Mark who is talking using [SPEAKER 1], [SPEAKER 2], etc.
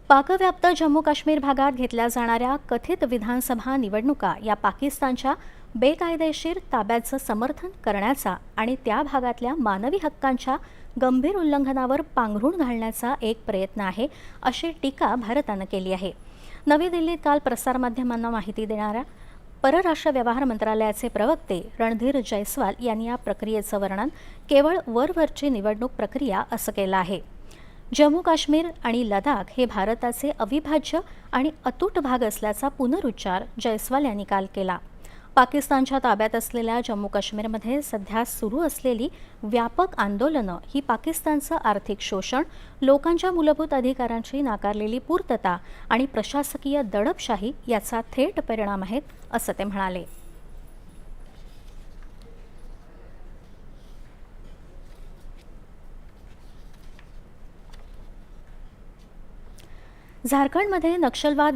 [SPEAKER 1] पाकव्याप्त जम्मू काश्मीर भागात घेतल्या जाणाऱ्या कथित विधानसभा निवडणुका या पाकिस्तानच्या बेकायदेशीर ताब्याचं समर्थन करण्याचा आणि त्या भागातल्या मानवी हक्कांच्या गंभीर उल्लंघनावर पांघरूण घालण्याचा एक प्रयत्न आहे, अशी टीका भारतानं केली आहे. नवी दिल्लीत काल प्रसारमाध्यमांना माहिती देणाऱ्या परराष्ट्र व्यवहार मंत्रालयाचे प्रवक्ते रणधीर जयस्वाल यांनी या प्रक्रियेचं वर्णन केवळ वरवरची निवडणूक प्रक्रिया असं केलं आहे. जम्मू काश्मीर आणि लडाख हे भारताचे अविभाज्य आणि अतूट भाग असल्याचा पुनरुच्चार जयस्वाल यांनी काल केला. पाकिस्तानच्या ताब्यात असलेल्या जम्मू काश्मीरमध्ये सध्या सुरू असलेली व्यापक आंदोलनं ही पाकिस्तानचं आर्थिक शोषण, लोकांच्या मूलभूत अधिकारांची नाकारलेली पूर्तता आणि प्रशासकीय दडपशाही याचा थेट परिणाम आहेत, असं ते म्हणाले. झारखंडमध्ये नक्षलवाद